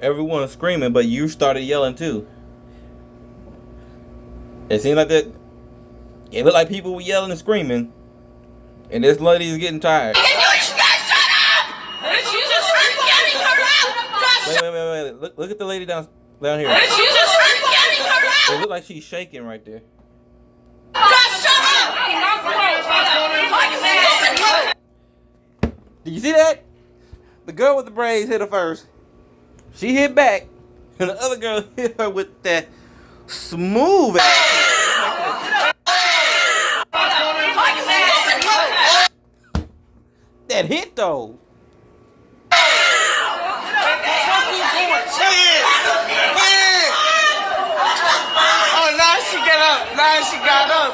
everyone screaming, but you started yelling too. It seemed like that. It looked like people were yelling and screaming, and this lady is getting tired. Can you guys shut up? Jesus, I'm getting her out. Wait. Look at the lady down here. Jesus, I'm getting her out. It looked like she's shaking right there. Just shut up. Did you see that? The girl with the braids hit her first. She hit back, and the other girl hit her with that smooth ass. That hit though. Oh, now she got up.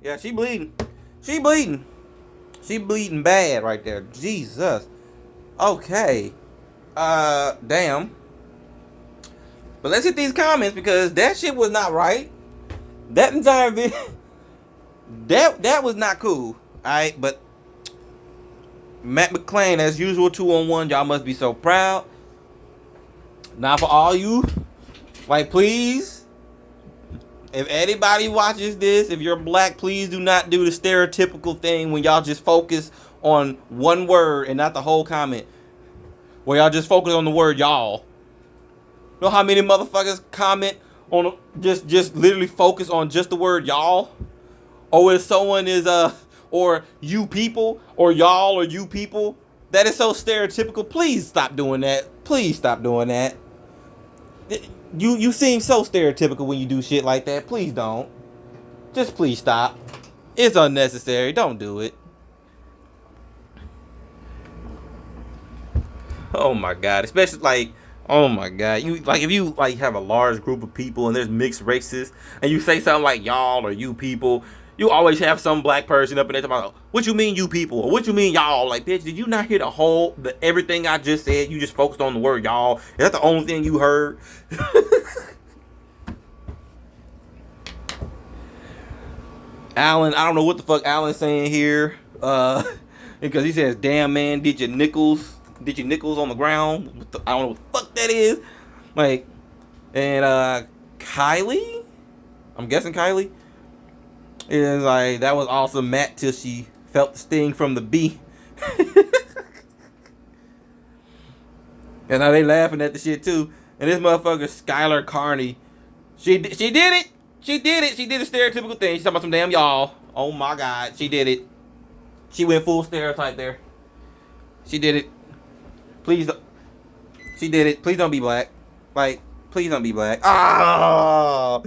Yeah, she bleeding. She bleeding bad right there. Jesus. Okay. Damn. But let's hit these comments because that shit was not right. That entire video, that was not cool. Alright, but Matt McClain, as usual, 2-on-1. Y'all must be so proud. Now for all you, like, please, if anybody watches this, if you're black, please do not do the stereotypical thing when y'all just focus on one word and not the whole comment. Where y'all just focus on the word y'all. You know how many motherfuckers comment on just literally focus on just the word y'all? Or if someone is or you people, or y'all, or you people. That is so stereotypical. Please stop doing that. Please stop doing that. You seem so stereotypical when you do shit like that. Please don't. Just please stop. It's unnecessary. Don't do it. Oh my God. Especially like, oh my God. You like if you like have a large group of people and there's mixed races and you say something like y'all or you people, you always have some black person up in there talking about, what you mean you people? Or what you mean y'all? Like, bitch, did you not hear everything I just said? You just focused on the word y'all. Is that the only thing you heard? Alan, I don't know what the fuck Alan's saying here. Because he says, damn man, did your nickels on the ground? I don't know what the fuck that is. Like, and Kylie? I'm guessing Kylie? Is like, that was awesome, Matt, till she felt the sting from the bee. And now they laughing at the shit too. And this motherfucker Skylar Carney, she did it. She did a stereotypical thing. She's talking about some damn y'all. Oh my God, she did it. She went full stereotype there. She did it. Please don't. She did it. Please don't be black. Like, please don't be black. Ah.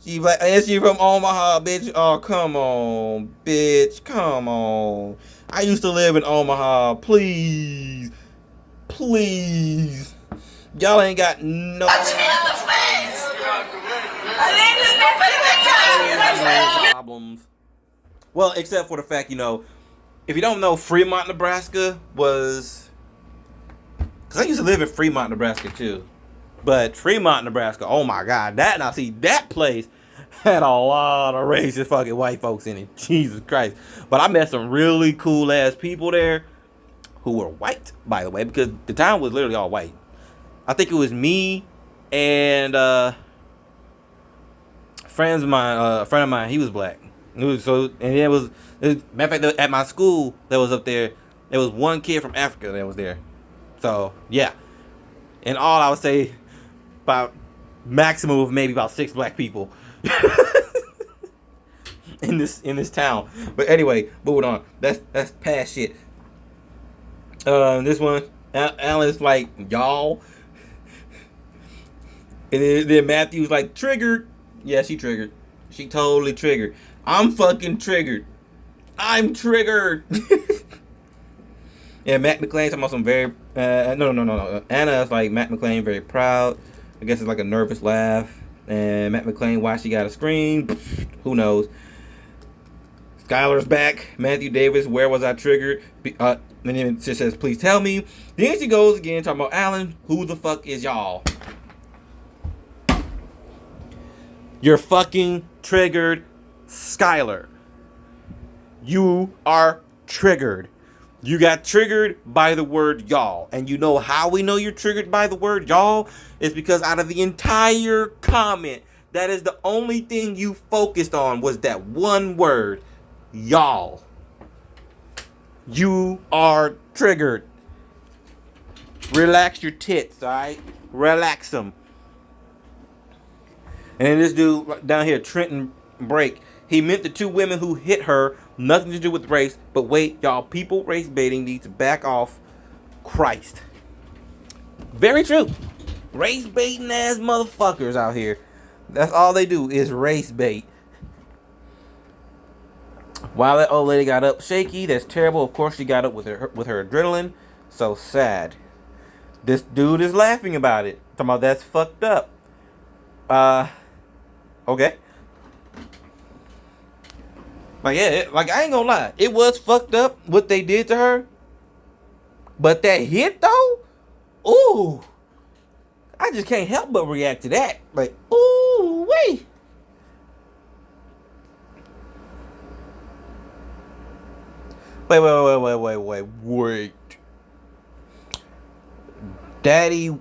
She black, and she from Omaha, bitch. Oh, come on, bitch. Come on. I used to live in Omaha. Please. Y'all ain't got no problems. Well, except for the fact, if you don't know, Fremont, Nebraska was... Because I used to live in Fremont, Nebraska, too. But Fremont, Nebraska, oh my God, that place had a lot of racist fucking white folks in it. Jesus Christ. But I met some really cool ass people there who were white, by the way, because the town was literally all white. I think it was me and a friend of mine, he was black. Matter of fact, at my school that was up there was one kid from Africa that was there. So yeah. And all I would say, about maximum of maybe about 6 black people in this town. But anyway, moving on. That's past shit. This one, Alan's like y'all, and then Matthew's like triggered. Yeah, she triggered. She totally triggered. I'm fucking triggered. I'm triggered. Yeah, Matt McClain talking about some very no. Anna's like Matt McClain very proud. I guess it's like a nervous laugh. And Matt McClain, why she got a scream? Who knows? Skylar's back. Matthew Davis, where was I triggered? And then she says, please tell me. Then she goes again talking about Alan, who the fuck is y'all? You're fucking triggered, Skylar. You are triggered. You got triggered by the word y'all. And you know how we know you're triggered by the word y'all? It's because out of the entire comment, that is the only thing you focused on was that one word, y'all. You are triggered. Relax your tits, alright? Relax them. And then this dude down here, Trenton Brake, he meant the two women who hit her, nothing to do with race. But wait, y'all, people race baiting need to back off. Christ. Very true. Race baiting ass motherfuckers out here. That's all they do is race bait. While that old lady got up shaky, that's terrible. Of course she got up with her adrenaline. So sad. This dude is laughing about it. Talking about that's fucked up. Okay. Like, yeah, like, I ain't gonna lie. It was fucked up what they did to her. But that hit, though? Ooh. I just can't help but react to that. Like, ooh, wait. Wait. Daddy.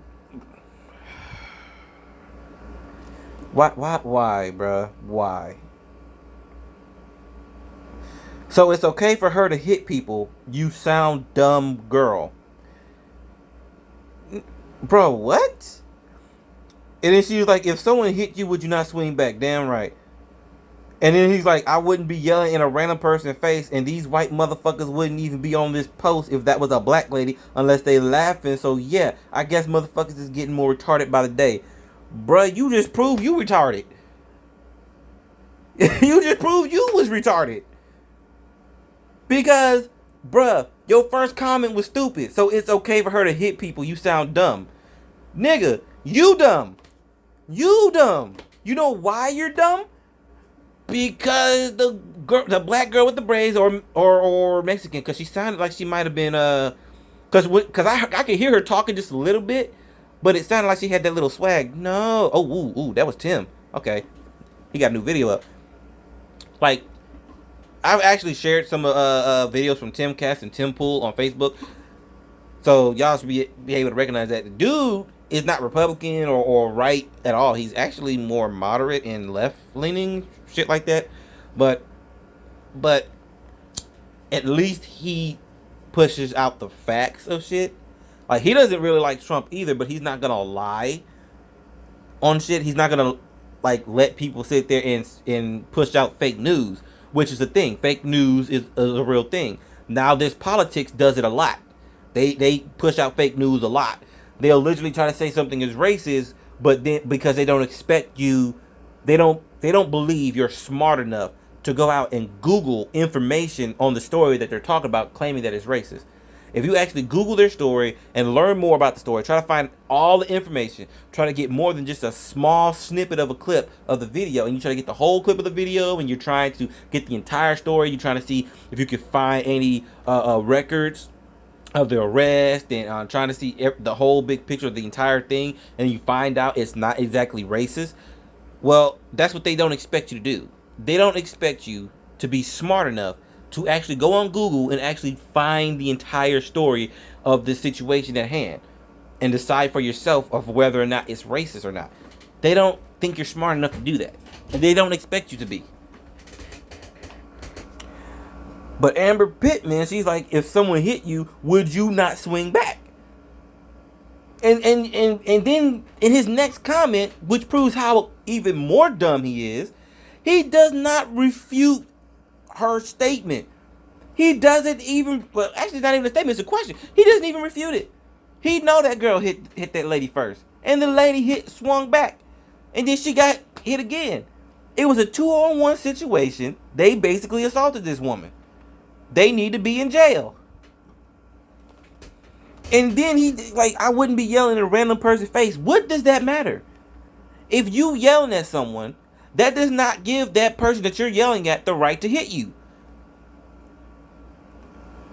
Why, bruh? Why? So it's okay for her to hit people. You sound dumb, girl. Bro, what? And then she was like, if someone hit you, would you not swing back? Damn right. And then he's like, I wouldn't be yelling in a random person's face, and these white motherfuckers wouldn't even be on this post if that was a black lady unless they laughing. So yeah, I guess motherfuckers is getting more retarded by the day. Bruh, you just proved you retarded. You just proved you was retarded. Because, bruh, your first comment was stupid. So it's okay for her to hit people. You sound dumb. Nigga, you dumb. You dumb. You know why you're dumb? Because the black girl with the braids or Mexican, because she sounded like she might have been because I could hear her talking just a little bit, but it sounded like she had that little swag. No, ooh, that was Tim. Okay, he got a new video up. Like, I've actually shared some videos from Timcast and Tim Pool on Facebook, so y'all should be able to recognize that the dude is not Republican or right at all. He's actually more moderate and left leaning, shit like that. But at least he pushes out the facts of shit. Like, he doesn't really like Trump either, but he's not gonna lie on shit. He's not gonna like let people sit there and push out fake news, which is the thing. Fake news is a real thing. Now this politics does it a lot. They push out fake news a lot. They'll literally try to say something is racist, but then because they don't expect you, they don't believe you're smart enough to go out and Google information on the story that they're talking about, claiming that it's racist. If you actually Google their story and learn more about the story, try to find all the information, try to get more than just a small snippet of a clip of the video, and you try to get the whole clip of the video, and you're trying to get the entire story, you're trying to see if you can find any records of the arrest, and trying to see the whole big picture of the entire thing, and you find out it's not exactly racist. Well, that's what they don't expect you to do. They don't expect you to be smart enough to actually go on Google and actually find the entire story of the situation at hand and decide for yourself of whether or not it's racist or not. They don't think you're smart enough to do that. And they don't expect you to be. But Amber Pittman, she's like, if someone hit you, would you not swing back? And then in his next comment, which proves how even more dumb he is, he does not refute her statement. He doesn't even, well, actually not even a statement, it's a question. He doesn't even refute it. He know that girl hit that lady first. And the lady swung back. And then she got hit again. It was a 2-on-1 situation. They basically assaulted this woman. They need to be in jail. And then he, like, I wouldn't be yelling in a random person's face. What does that matter? If you yelling at someone, that does not give that person that you're yelling at the right to hit you.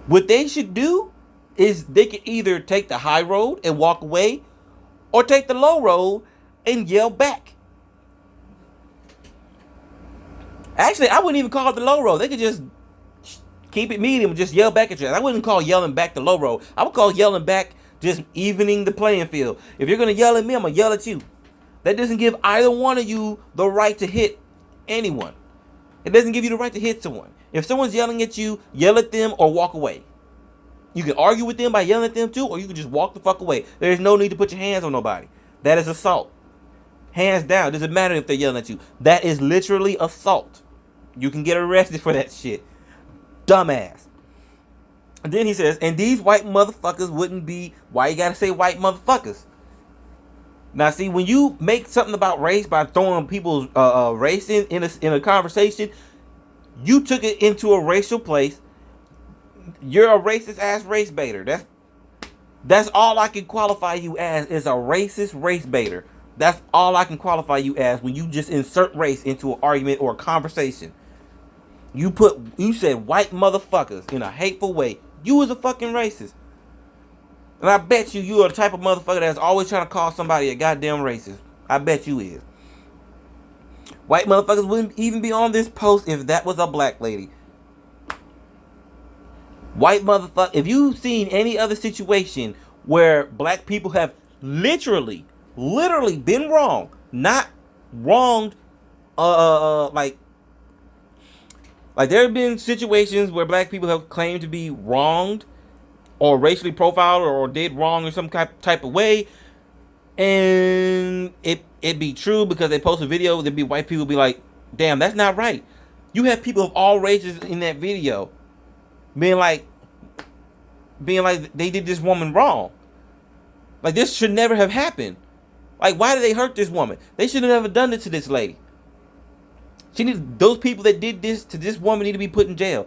What they should do is they can either take the high road and walk away, or take the low road and yell back. Actually, I wouldn't even call it the low road. They could just keep it medium, just yell back at you. I wouldn't call yelling back the low road. I would call yelling back just evening the playing field. If you're gonna yell at me, I'm gonna yell at you. That doesn't give either one of you the right to hit anyone. It doesn't give you the right to hit someone. If someone's yelling at you, yell at them or walk away. You can argue with them by yelling at them too, or you can just walk the fuck away. There's no need to put your hands on nobody. That is assault. Hands down. Doesn't matter if they're yelling at you. That is literally assault. You can get arrested for that shit. Dumbass. And then he says, and these white motherfuckers wouldn't be, why you gotta say white motherfuckers? Now see, when you make something about race by throwing people's race in a conversation, you took it into a racial place. You're a racist ass race baiter. That's all I can qualify you as, is a racist race baiter. That's all I can qualify you as when you just insert race into an argument or a conversation. You said white motherfuckers in a hateful way. You was a fucking racist. And I bet you are the type of motherfucker that's always trying to call somebody a goddamn racist. I bet you is. White motherfuckers wouldn't even be on this post if that was a black lady. White motherfucker, if you've seen any other situation where black people have literally been wrong, not wronged, like there have been situations where black people have claimed to be wronged or racially profiled or did wrong in some type of way, and it be true because they post a video, there'd be white people be like, damn, that's not right. You have people of all races in that video being like they did this woman wrong. Like, this should never have happened. Like, why did they hurt this woman? They should have never done it to this lady. Those people that did this to this woman need to be put in jail.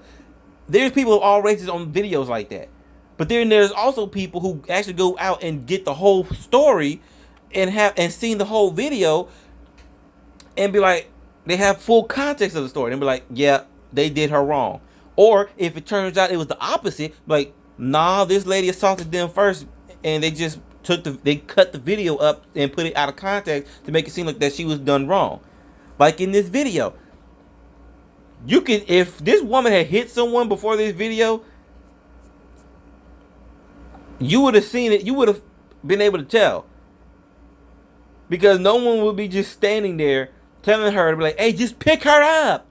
There's people of all races on videos like that. But then there's also people who actually go out and get the whole story and seen the whole video and be like, they have full context of the story and be like, yeah, they did her wrong. Or if it turns out it was the opposite, like, nah, this lady assaulted them first and they just they cut the video up and put it out of context to make it seem like that she was done wrong. Like in this video, if this woman had hit someone before this video, you would have seen it. You would have been able to tell, because no one would be just standing there telling her to be like, "Hey, just pick her up,"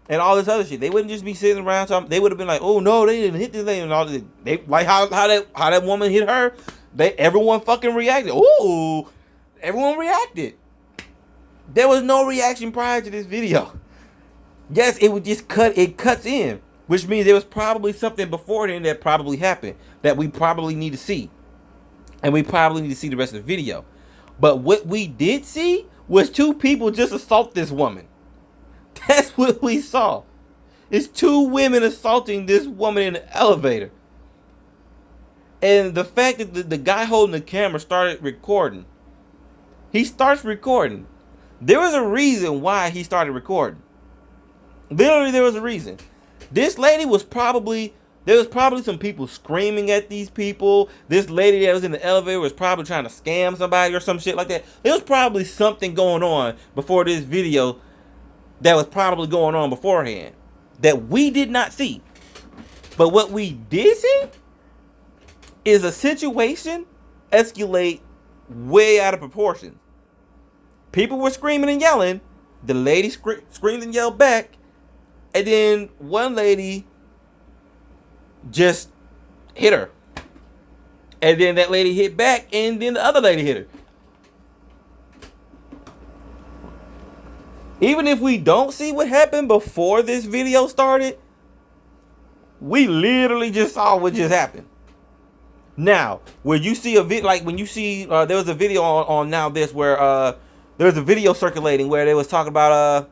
and all this other shit. They wouldn't just be sitting around talking. They would have been like, "Oh no, they didn't hit this lady," and all this. They like how that woman hit her. Everyone fucking reacted. Ooh, everyone reacted. There was no reaction prior to this video. Yes, it would just cuts in, which means there was probably something before then that probably happened that we probably need to see. And we probably need to see the rest of the video. But what we did see was two people just assault this woman. That's what we saw. It's two women assaulting this woman in the elevator. And the fact that the guy holding the camera started recording. He starts recording. There was a reason why he started recording. Literally, there was a reason. This lady was there was probably some people screaming at these people. This lady that was in the elevator was probably trying to scam somebody or some shit like that. There was probably something going on before this video that was probably going on beforehand that we did not see. But what we did see is a situation escalate way out of proportion. People were screaming and yelling. The lady screamed and yelled back. And then one lady just hit her. And then that lady hit back. And then the other lady hit her. Even if we don't see what happened before this video started, we literally just saw what just happened. Now, when you see when you see, there was a video on Now This where there was a video circulating where they was talking about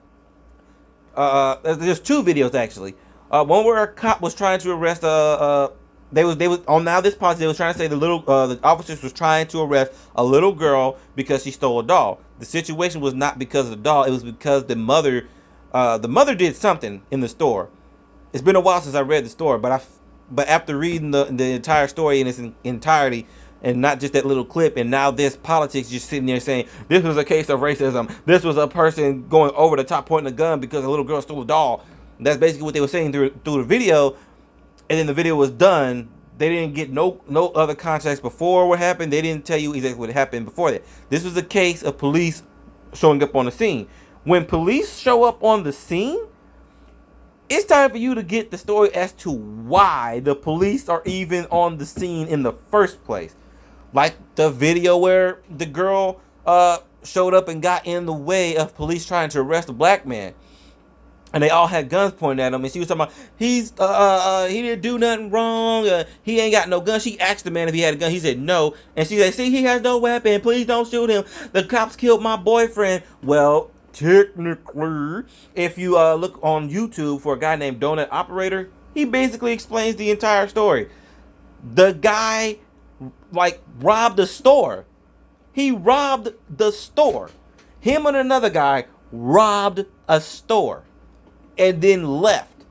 there's two videos actually. One where a cop was trying to arrest they was on Now This podcast. They was trying to say the officers was trying to arrest a little girl because she stole a doll. The situation was not because of the doll. It was because the mother did something in the store. It's been a while since I read the story, but after reading the entire story in its entirety and not just that little clip. And now this politics just sitting there saying this was a case of racism. This was a person going over the top pointing a gun because a little girl stole a doll. That's basically what they were saying through the video. And then the video was done. They didn't get no other context before what happened. They didn't tell you exactly what happened before that. This was a case of police showing up on the scene. When police show up on the scene, it's time for you to get the story as to why the police are even on the scene in the first place. Like the video where the girl showed up and got in the way of police trying to arrest a black man. And they all had guns pointed at him, and she was talking about he didn't do nothing wrong. He ain't got no gun. She asked the man if he had a gun. He said no, and she said, "See, he has no weapon. Please don't shoot him. The cops killed my boyfriend." Well, technically, if you look on YouTube for a guy named Donut Operator, he basically explains the entire story. The guy robbed the store. He robbed the store. Him and another guy robbed a store. And then left.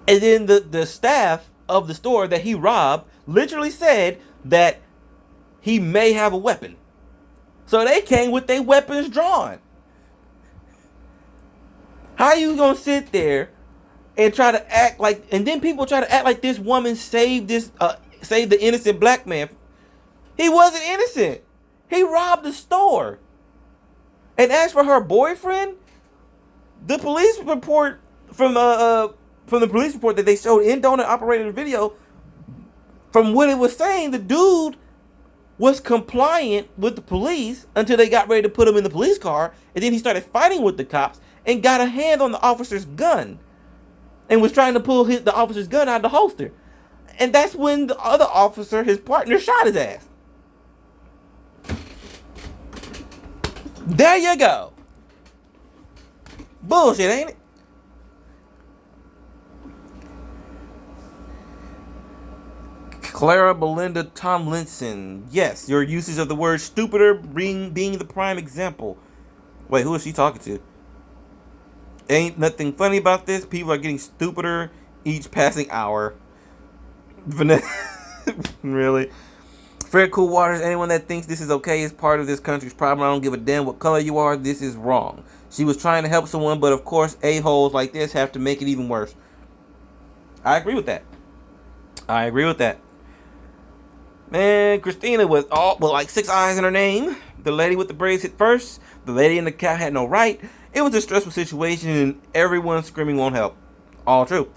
And then the staff of the store that he robbed literally said that he may have a weapon. So they came with their weapons drawn. How you gonna sit there and try to act like, and then people try to act like this woman saved the innocent black man? He wasn't innocent. He robbed the store. And as for her boyfriend, the police report from the police report that they showed in Donut Operator video, from what it was saying, the dude was compliant with the police until they got ready to put him in the police car, and then he started fighting with the cops and got a hand on the officer's gun and was trying to pull the officer's gun out of the holster. And that's when the other officer, his partner, shot his ass. There you go. Bullshit, ain't it? Clara Belinda Tomlinson. Yes, your usage of the word stupider being the prime example. Wait, who is she talking to? Ain't nothing funny about this. People are getting stupider each passing hour. Really? Fred Cool Waters, anyone that thinks this is okay is part of this country's problem. I don't give a damn what color you are. This is wrong. She was trying to help someone, but of course, a-holes like this have to make it even worse. I agree with that. Man, Christina with like 6 eyes in her name. The lady with the braids hit first. The lady in the cat had no right. It was a stressful situation, and everyone screaming won't help. All true.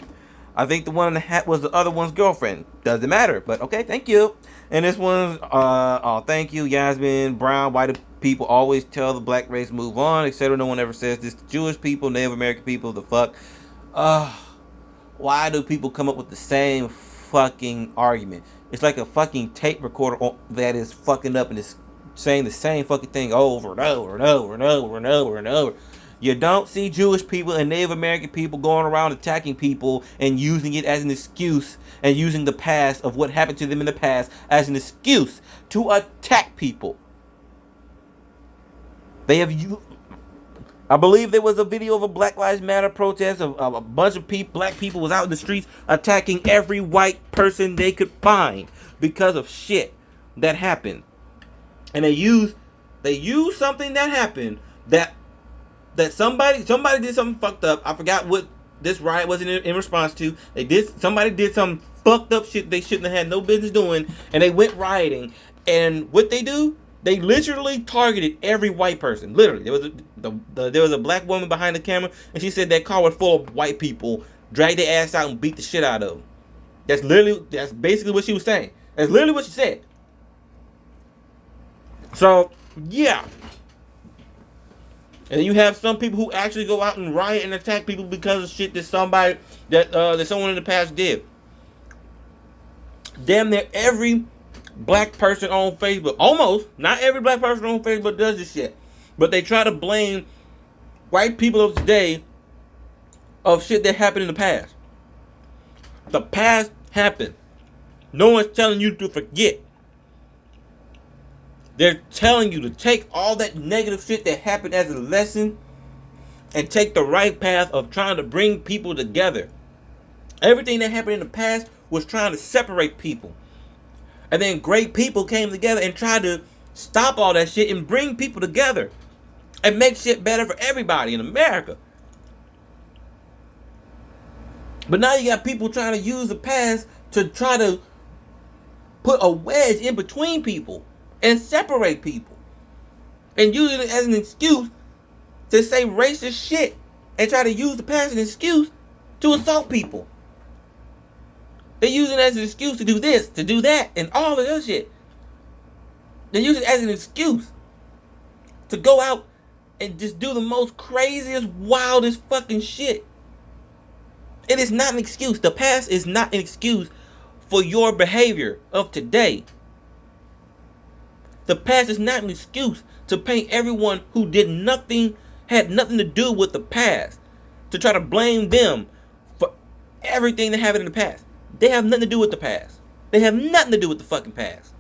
I think the one in the hat was the other one's girlfriend. Doesn't matter, but okay, thank you. And this one's, thank you, Yasmin Brown. Why do people always tell the black race move on, etc.? No one ever says this to Jewish people, Native American people, the fuck. Why do people come up with the same fucking argument? It's like a fucking tape recorder that is fucking up and is saying the same fucking thing over and over and over and over and over and over. You don't see Jewish people and Native American people going around attacking people and using it as an excuse, and using the past of what happened to them in the past as an excuse to attack people. They have you. I believe there was a video of a Black Lives Matter protest of a bunch of black people was out in the streets attacking every white person they could find because of shit that happened. And they used something that happened that somebody did something fucked up. I forgot what this riot was in response to. Somebody did some fucked up shit they shouldn't have had no business doing, and they went rioting. And what they do? They literally targeted every white person. Literally, there was a black woman behind the camera, and she said that car was full of white people, dragged their ass out and beat the shit out of them. That's basically what she was saying. That's literally what she said. So yeah. And you have some people who actually go out and riot and attack people because of shit that someone in the past did. Damn near every black person on Facebook, almost, not every black person on Facebook does this shit, but they try to blame white people of today of shit that happened in the past. The past happened. No one's telling you to forget. They're telling you to take all that negative shit that happened as a lesson and take the right path of trying to bring people together. Everything that happened in the past was trying to separate people. And then great people came together and tried to stop all that shit and bring people together and make shit better for everybody in America. But now you got people trying to use the past to try to put a wedge in between people and separate people. And using it as an excuse to say racist shit and try to use the past as an excuse to assault people. They use it as an excuse to do this, to do that, and all of that shit. They use it as an excuse to go out and just do the most craziest, wildest fucking shit. It is not an excuse. The past is not an excuse for your behavior of today. The past is not an excuse to paint everyone who did nothing, had nothing to do with the past, to try to blame them for everything that happened in the past. They have nothing to do with the past. They have nothing to do with the fucking past.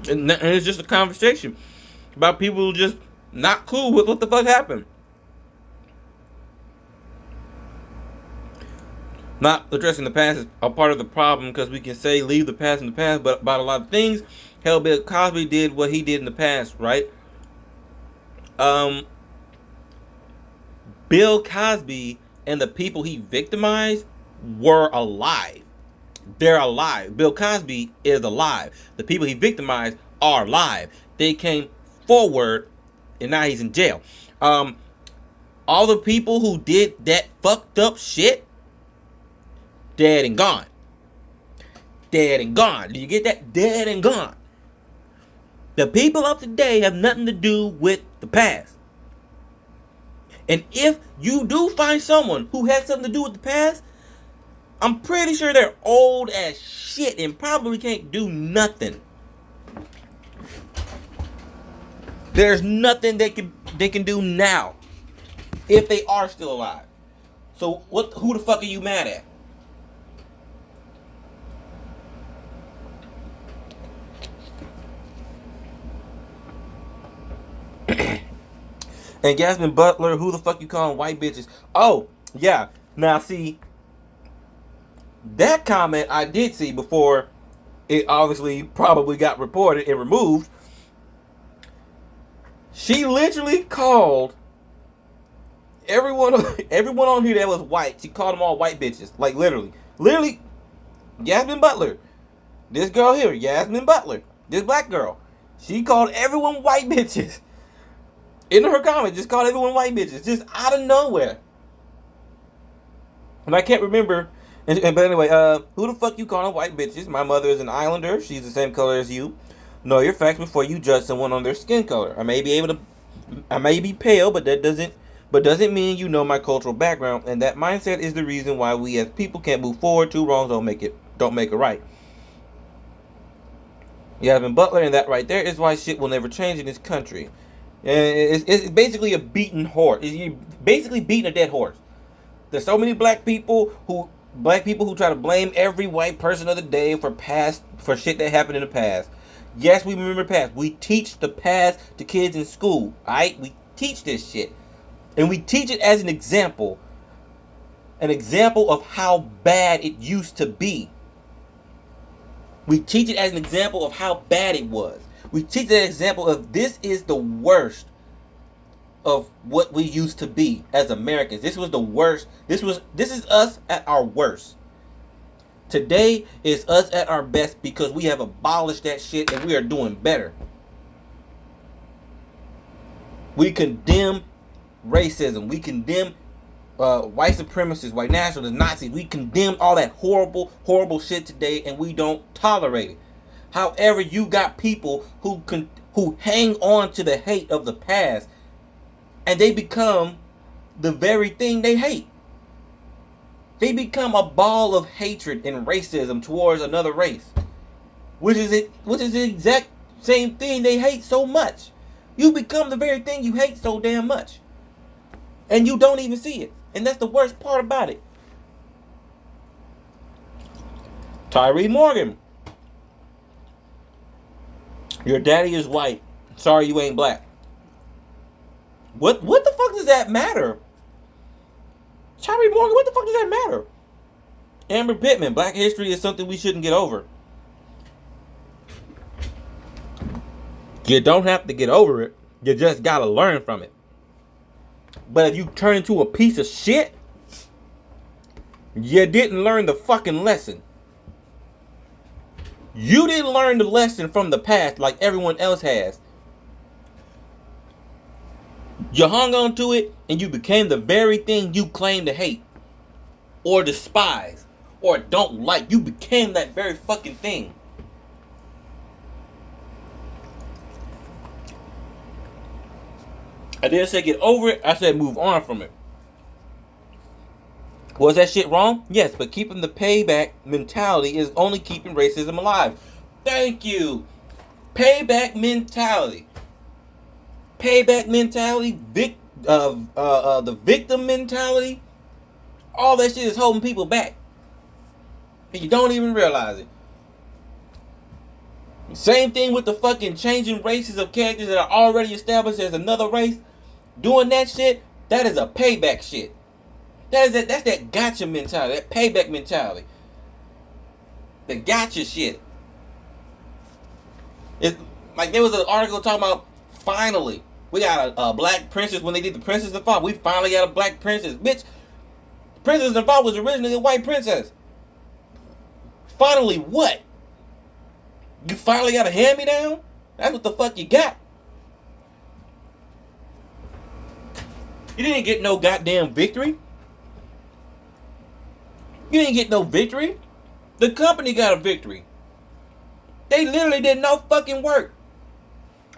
And it's just a conversation about people who just not cool with what the fuck happened. Not addressing the past is a part of the problem, because we can say leave the past in the past, but about a lot of things, hell, Bill Cosby did what he did in the past, right? Bill Cosby and the people he victimized were alive. They're alive. Bill Cosby is alive. The people he victimized are alive. They came forward, and now he's in jail. All the people who did that fucked up shit, dead and gone. Dead and gone. Do you get that? Dead and gone. The people of today have nothing to do with the past. And if you do find someone who has something to do with the past, I'm pretty sure they're old as shit and probably can't do nothing. There's nothing they can do now if they are still alive. So who the fuck are you mad at? And Jasmine Butler, who the fuck you calling white bitches? Oh, yeah. Now see, that comment I did see before it obviously probably got reported and removed. She literally called everyone on here that was white. She called them all white bitches. Like literally. Jasmine Butler. This girl here, Jasmine Butler. This black girl. She called everyone white bitches. In her comment, just called everyone white bitches. Just out of nowhere. And I can't remember. But anyway, who the fuck you calling white bitches? My mother is an islander. She's the same color as you. Know your facts before you judge someone on their skin color. I may be pale, but that doesn't mean you know my cultural background. And that mindset is the reason why we as people can't move forward. Two wrongs don't make it right. Yasmin Butler, and that right there is why shit will never change in this country. And it's basically a beaten horse. You're basically beating a dead horse. There's so many black people who try to blame every white person of the day for shit that happened in the past. Yes, we remember the past. We teach the past to kids in school. Alright? We teach this shit. And we teach it as an example. An example of how bad it used to be. We teach it as an example of how bad it was. We teach that example of this is the worst of what we used to be as Americans. This was the worst. This is us at our worst. Today is us at our best because we have abolished that shit and we are doing better. We condemn racism. We condemn white supremacists, white nationalists, Nazis. We condemn all that horrible, horrible shit today, and we don't tolerate it. However, you got people who hang on to the hate of the past, and they become the very thing they hate. They become a ball of hatred and racism towards another race, which is the exact same thing they hate so much. You become the very thing you hate so damn much, and you don't even see it. And that's the worst part about it. Tyree Morgan. Your daddy is white. Sorry you ain't black. What the fuck does that matter? Charlie Morgan, what the fuck does that matter? Amber Pittman, Black history is something we shouldn't get over. You don't have to get over it. You just gotta learn from it. But if you turn into a piece of shit, you didn't learn the fucking lesson. You didn't learn the lesson from the past like everyone else has. You hung on to it and you became the very thing you claim to hate or despise or don't like. You became that very fucking thing. I didn't say get over it. I said move on from it. Was that shit wrong? Yes, but keeping the payback mentality is only keeping racism alive. Thank you. Payback mentality. Payback mentality. The victim mentality. All that shit is holding people back. And you don't even realize it. Same thing with the fucking changing races of characters that are already established as another race. Doing that shit, that is a payback shit. That's that gotcha mentality, that payback mentality. The gotcha shit. It's like there was an article talking about finally we got a black princess when they did the Princess and Fall. We finally got a black princess. Bitch, Princess and Fall was originally a white princess. Finally what? You finally got a hand-me-down? That's what the fuck you got. You didn't get no goddamn victory. You didn't get no victory. The company got a victory. They literally did no fucking work.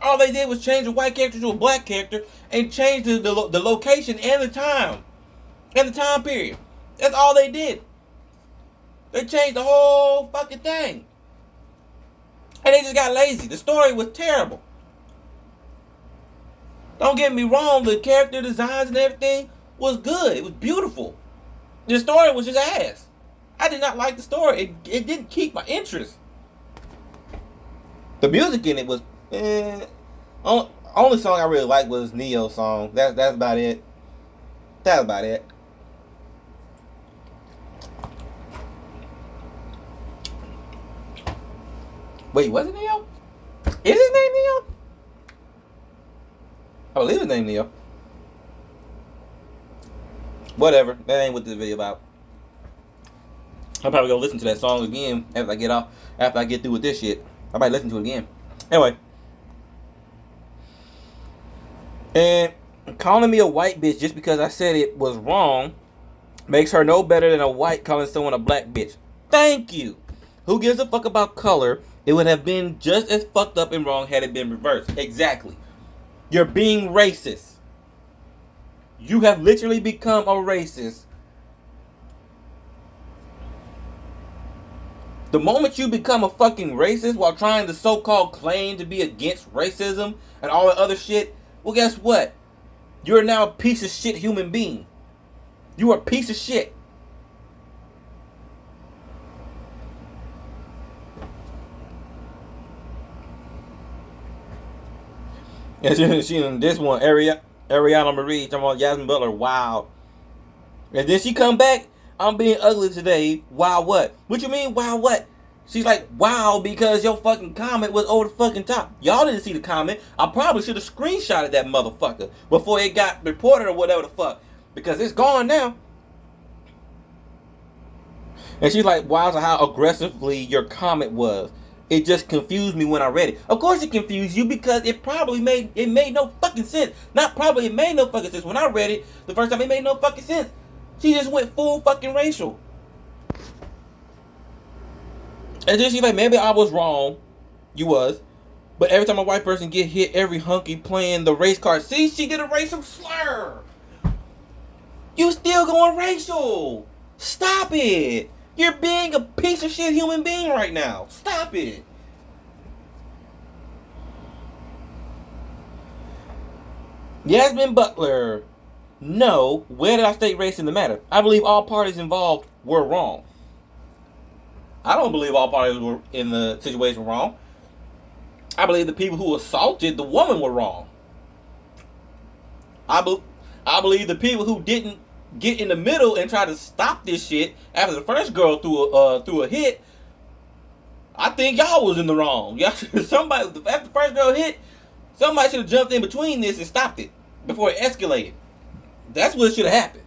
All they did was change a white character to a black character and change the location and the time. And the time period. That's all they did. They changed the whole fucking thing. And they just got lazy. The story was terrible. Don't get me wrong, the character designs and everything was good. It was beautiful. The story was just ass. I did not like the story. It didn't keep my interest. The music in it was only song I really liked was Neo's song. That's about it. That's about it. Wait, was it Neo? Is his name Neo? I believe his name Neo. Whatever. That ain't what this video about. I'm probably gonna listen to that song again after I get through with this shit. I might listen to it again. Anyway. And calling me a white bitch just because I said it was wrong makes her no better than a white calling someone a black bitch. Thank you. Who gives a fuck about color? It would have been just as fucked up and wrong had it been reversed. Exactly. You're being racist. You have literally become a racist. The moment you become a fucking racist while trying to so-called claim to be against racism and all that other shit, well, guess what? You're now a piece of shit human being. You are a piece of shit. And she in this one, Ariana Marie, talking about Yasmin Butler, wow. And then she come back, I'm being ugly today, wow what? What you mean, wow what? She's like, wow, because your fucking comment was over the fucking top. Y'all didn't see the comment. I probably should have screenshotted that motherfucker before it got reported or whatever the fuck. Because it's gone now. And she's like, wow, so how aggressively your comment was. It just confused me when I read it. Of course it confused you because it made no fucking sense. Not probably, it made no fucking sense. When I read it the first time, it made no fucking sense. She just went full fucking racial. And then she's like, maybe I was wrong. You was. But every time a white person get hit, every hunky playing the race card. See, she did a racial slur. You still going racial. Stop it. You're being a piece of shit human being right now. Stop it. Yasmin Butler. No. Where did I state race in the matter? I believe all parties involved were wrong. I don't believe all parties were in the situation wrong. I believe the people who assaulted the woman were wrong. I believe the people who didn't get in the middle and try to stop this shit after the first girl threw a hit, I think y'all was in the wrong. Y'all somebody after the first girl hit, somebody should have jumped in between this and stopped it before it escalated. That's what should have happened.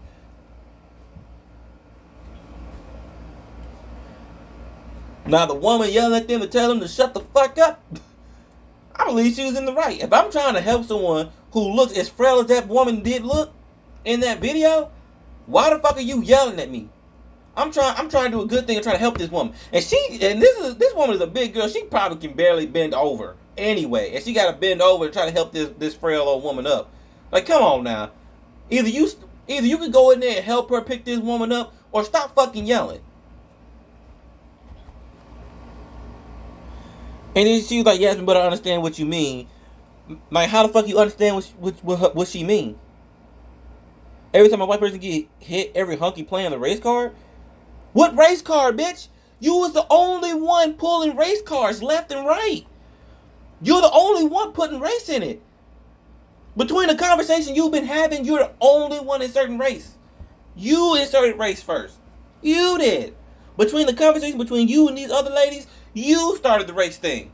Now the woman yelling at them to tell them to shut the fuck up, I believe she was in the right. If I'm trying to help someone who looks as frail as that woman did look in that video, why the fuck are you yelling at me? I'm trying to do a good thing and try to help this woman. And this woman is a big girl. She probably can barely bend over anyway. And she got to bend over and try to help this frail old woman up. Like, come on now. Either you can go in there and help her pick this woman up, or stop fucking yelling. And then she was like, Yasmin, but I understand what you mean. Like, how the fuck you understand what she mean? Every time a white person get hit, every hunky playing the race card? What race card, bitch? You was the only one pulling race cards left and right. You're the only one putting race in it. Between the conversation you've been having, you're the only one inserting race. You inserted race first. You did. Between the conversation between you and these other ladies, you started the race thing.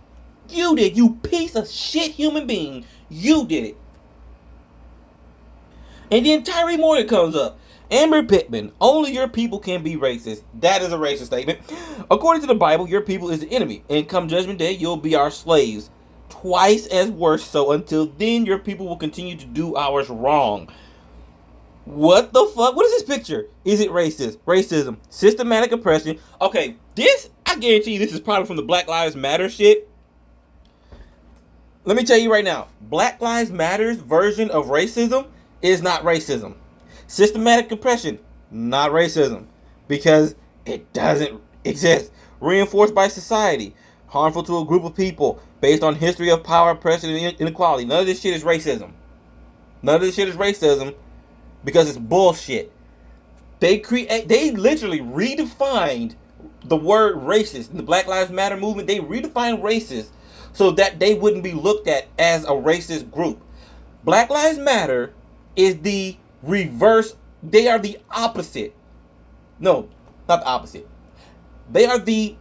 You did. You piece of shit human being. You did it. And then Tyree Morgan comes up. Amber Pittman, only your people can be racist. That is a racist statement. According to the Bible, your people is the enemy. And come judgment day, you'll be our slaves. Twice as worse. So until then, your people will continue to do ours wrong. What the fuck? What is this picture? Is it racist? Racism. Systematic oppression. Okay, this, I guarantee you, this is probably from the Black Lives Matter shit. Let me tell you right now. Black Lives Matter's version of racism is not racism. Systematic oppression, not racism. Because it doesn't exist. Reinforced by society. Harmful to a group of people. Based on history of power, oppression, and inequality. None of this shit is racism. None of this shit is racism. Because it's bullshit. They literally redefined the word racist. In the Black Lives Matter movement, they redefined racist so that they wouldn't be looked at as a racist group. Black Lives Matter is the reverse. They are the opposite. No, not the opposite. They are the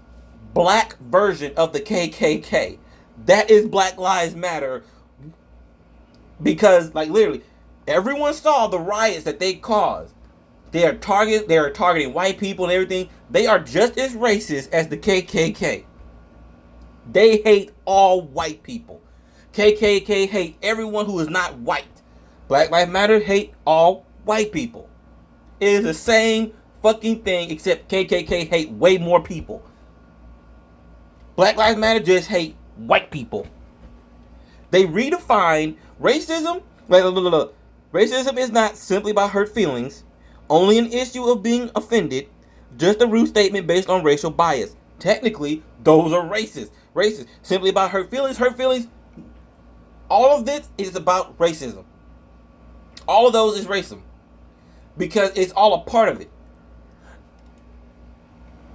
black version of the KKK. That is Black Lives Matter. Because, like, literally, everyone saw the riots that they caused. They are targeting white people and everything. They are just as racist as the KKK. They hate all white people. KKK hate everyone who is not white. Black Lives Matter hate all white people. It is the same fucking thing, except KKK hate way more people. Black Lives Matter just hate white people. They redefine racism. Look. Racism is not simply about hurt feelings, only an issue of being offended, just a rude statement based on racial bias. Technically, those are racist. Racist. Simply about hurt feelings. Hurt feelings. All of this is about racism. All of those is racism. Because it's all a part of it.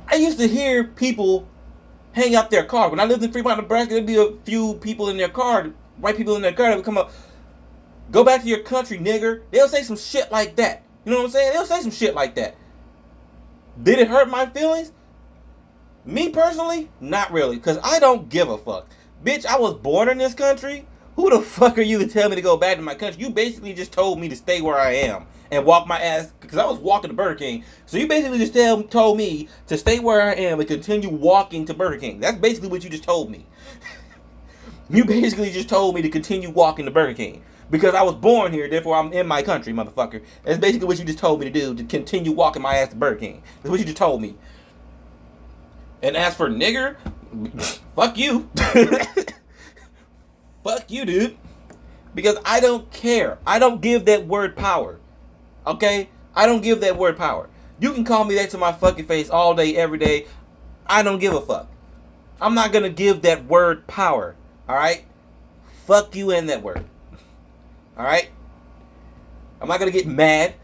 I used to hear people hang out their car. When I lived in Fremont, Nebraska, there'd be a few people in their car, white people in their car, that would come up, go back to your country, nigger. They'll say some shit like that. You know what I'm saying? They'll say some shit like that. Did it hurt my feelings? Me personally, not really, because I don't give a fuck. Bitch, I was born in this country. Who the fuck are you to tell me to go back to my country? You basically just told me to stay where I am and walk my ass, because I was walking to Burger King. So you basically just told me to stay where I am and continue walking to Burger King. That's basically what you just told me. You basically just told me to continue walking to Burger King. Because I was born here, therefore I'm in my country, motherfucker. That's basically what you just told me to do, to continue walking my ass to Burger King. That's what you just told me. And as for nigger, fuck you. Fuck you, dude. Because I don't care. I don't give that word power. Okay? I don't give that word power. You can call me that to my fucking face all day, every day. I don't give a fuck. I'm not gonna give that word power. Alright? Fuck you and that word. Alright? I'm not gonna get mad.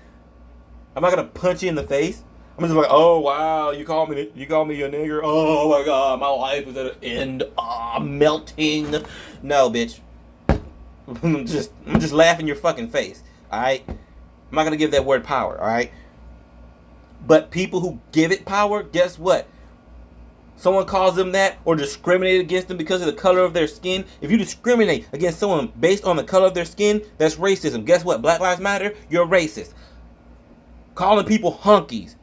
I'm not gonna punch you in the face. I'm just like, oh wow, you call me a nigger. Oh my god, my life is at an end. I'm melting. No, bitch. I'm just laughing in your fucking face. Alright? I'm not gonna give that word power, alright? But people who give it power, guess what? Someone calls them that or discriminate against them because of the color of their skin. If you discriminate against someone based on the color of their skin, that's racism. Guess what? Black Lives Matter, you're racist. Calling people hunkies,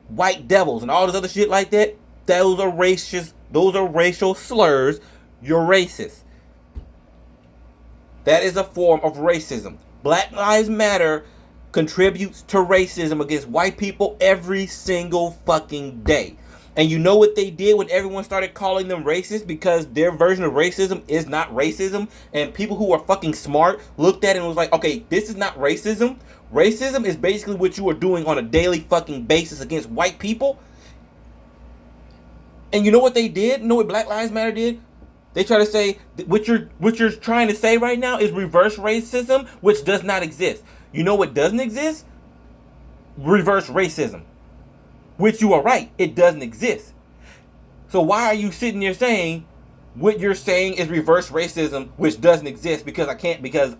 white devils, and all this other shit like that, those are racist. Those are racial slurs. You're racist. That is a form of racism. Black Lives Matter contributes to racism against white people every single fucking day. And you know what they did when everyone started calling them racist? Because their version of racism is not racism. And people who are fucking smart looked at it and was like, okay, this is not racism. Racism is basically what you are doing on a daily fucking basis against white people. And you know what they did? You know what Black Lives Matter did? They try to say what you're trying to say right now is reverse racism, which does not exist. You know what doesn't exist? Reverse racism. Which you are right, it doesn't exist. So why are you sitting there saying what you're saying is reverse racism, which doesn't exist because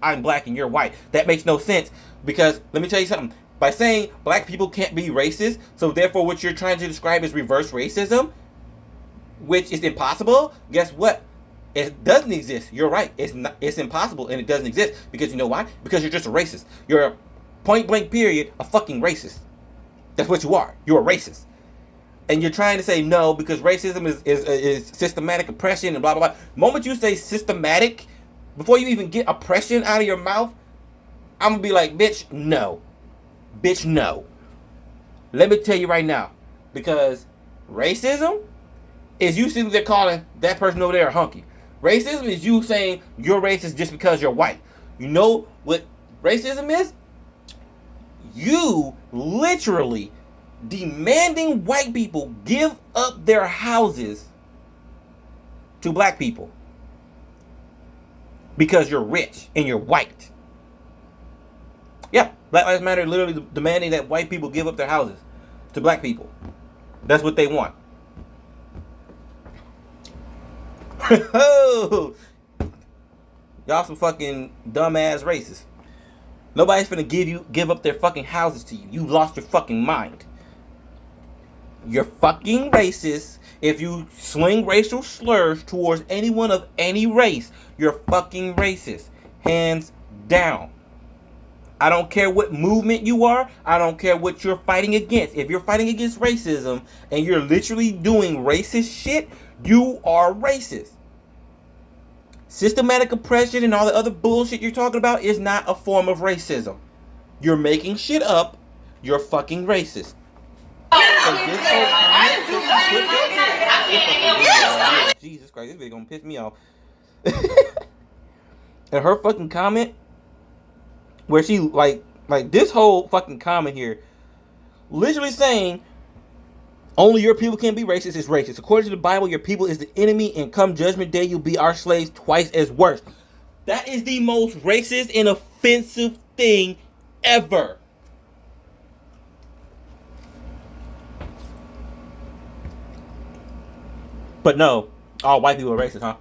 I'm black and you're white? That makes no sense. Because let me tell you something. By saying black people can't be racist, so therefore what you're trying to describe is reverse racism, which is impossible. Guess what? It doesn't exist. You're right. It's impossible and it doesn't exist. Because you know why? Because you're just a racist. You're a point blank period a fucking racist. That's what you are. You're a racist. And you're trying to say no because racism is systematic oppression and blah, blah, blah. The moment you say systematic, before you even get oppression out of your mouth, I'm going to be like, bitch, no. Bitch, no. Let me tell you right now. Because racism is you sitting there calling that person over there a hunky. Racism is you saying you're racist just because you're white. You know what racism is? You literally demanding white people give up their houses to black people because you're rich and you're white. Yeah, Black Lives Matter literally demanding that white people give up their houses to black people. That's what they want. Y'all some fucking dumbass racists. Nobody's finna give up their fucking houses to you. You lost your fucking mind. You're fucking racist. If you sling racial slurs towards anyone of any race, you're fucking racist. Hands down. I don't care what movement you are. I don't care what you're fighting against. If you're fighting against racism and you're literally doing racist shit, you are racist. Systematic oppression and all the other bullshit you're talking about is not a form of racism. You're making shit up. You're fucking racist. Jesus Christ, this video gonna piss me off. And her fucking comment, where she like this whole fucking comment here, literally saying only your people can be racist is racist. According to the Bible, your people is the enemy, and come judgment day, you'll be our slaves twice as worse. That is the most racist and offensive thing ever. But no, all white people are racist, huh?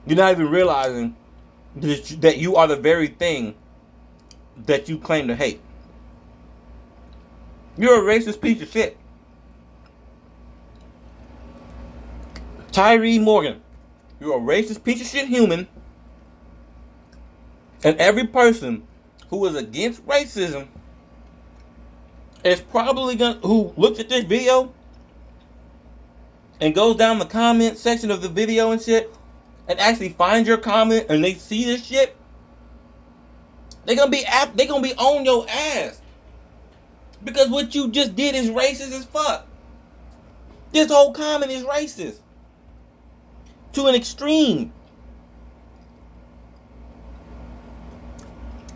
You're not even realizing that you are the very thing that you claim to hate. You're a racist piece of shit. Tyree Morgan, you're a racist piece of shit human. And every person who is against racism is probably who looks at this video and goes down the comment section of the video and shit and actually finds your comment and they see this shit, they're gonna be on your ass. Because what you just did is racist as fuck. This whole comment is racist. To an extreme.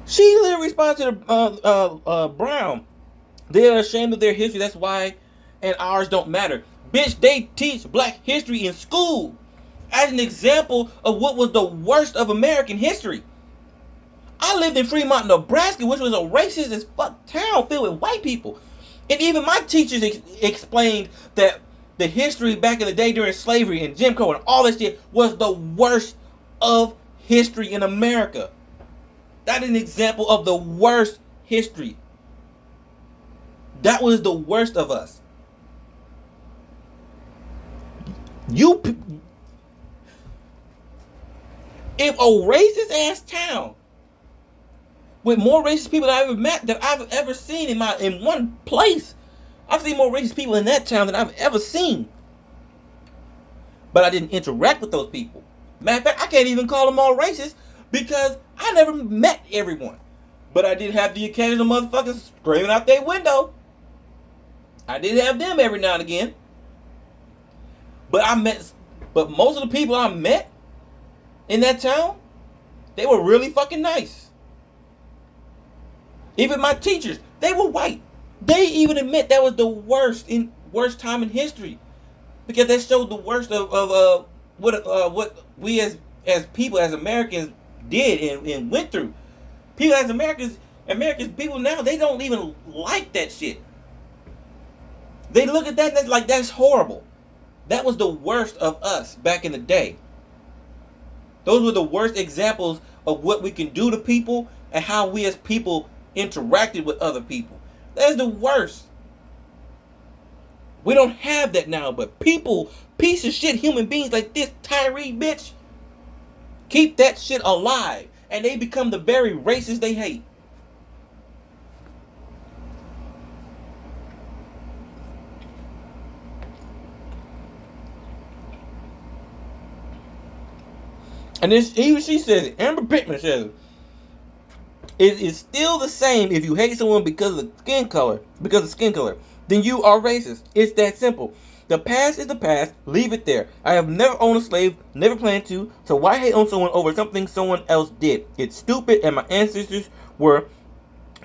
She literally responded to Brown. They're ashamed of their history. That's why, and ours don't matter. Bitch, they teach black history in school as an example of what was the worst of American history. I lived in Fremont, Nebraska, which was a racist as fuck town filled with white people. And even my teachers explained that the history back in the day during slavery and Jim Crow and all that shit was the worst of history in America. That is an example of the worst history. That was the worst of us. If a racist ass town with more racist people that I've ever seen in one place, I've seen more racist people in that town than I've ever seen. But I didn't interact with those people. Matter of fact, I can't even call them all racist because I never met everyone. But I did have the occasional motherfuckers screaming out their window. I did have them every now and again. But most of the people I met in that town, they were really fucking nice. Even my teachers, they were white. They even admit that was the worst time in history, because that showed the worst of what we as people, as Americans, did and went through. People as Americans people now, they don't even like that shit. They look at that and that's like, that's horrible. That was the worst of us back in the day. Those were the worst examples of what we can do to people and how we as people interacted with other people. That's the worst. We don't have that now, but people, piece of shit human beings like this Tyree bitch, keep that shit alive, and they become the very racist they hate. And then she says it. Amber Pittman says it is still the same if you hate someone because of skin color. Then you are racist. It's that simple. The past is the past. Leave it there. I have never owned a slave, never planned to. So why hate on someone over something someone else did? It's stupid, and my ancestors were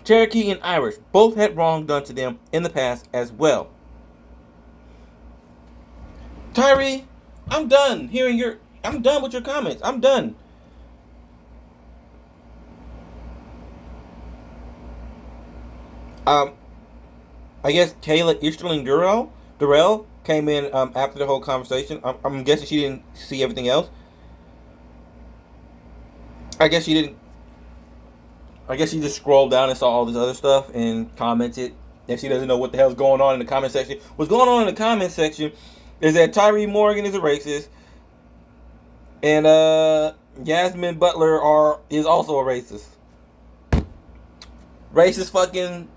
Cherokee and Irish. Both had wrong done to them in the past as well. Tyree, I'm done with your comments. I'm done. I guess Kayla Easterling Durrell came in after the whole conversation. I'm guessing she didn't see everything else. I guess she just scrolled down and saw all this other stuff and commented that she doesn't know what the hell's going on in the comment section. What's going on in the comment section is that Tyree Morgan is a racist, and Yasmin Butler is also a racist. Racist fucking,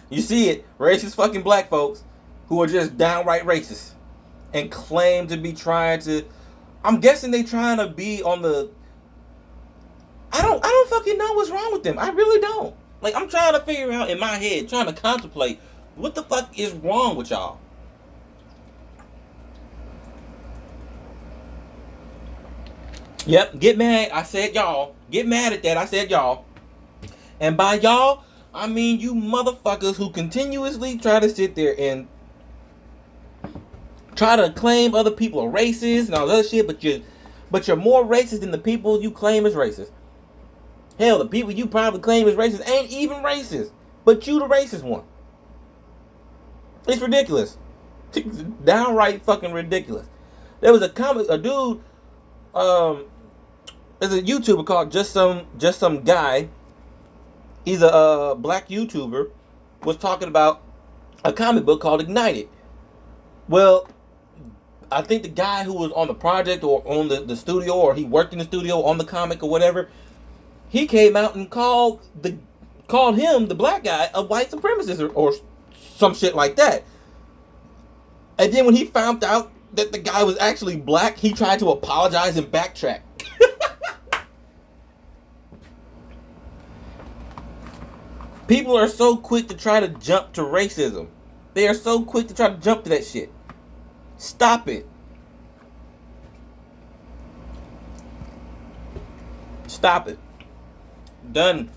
you see it, racist fucking black folks who are just downright racist and claim to be trying to, I'm guessing they trying to be on the, I don't fucking know what's wrong with them. I really don't. Like, I'm trying to figure out in my head, trying to contemplate what the fuck is wrong with y'all. Yep, get mad. I said y'all. Get mad at that. I said y'all. And by y'all, I mean you motherfuckers who continuously try to sit there and try to claim other people are racist and all that other shit, but you're more racist than the people you claim is racist. Hell, the people you probably claim is racist ain't even racist, but you the racist one. It's ridiculous. It's downright fucking ridiculous. There was a dude, there's a YouTuber called Just Some Guy. He's a black YouTuber. Was talking about a comic book called Ignited. Well, I think the guy who was on the project or on the studio, or he worked in the studio on the comic or whatever, he came out and called him, the black guy, a white supremacist or some shit like that. And then when he found out that the guy was actually black, he tried to apologize and backtrack. People are so quick to try to jump to racism. They are so quick to try to jump to that shit. Stop it. Stop it. Done.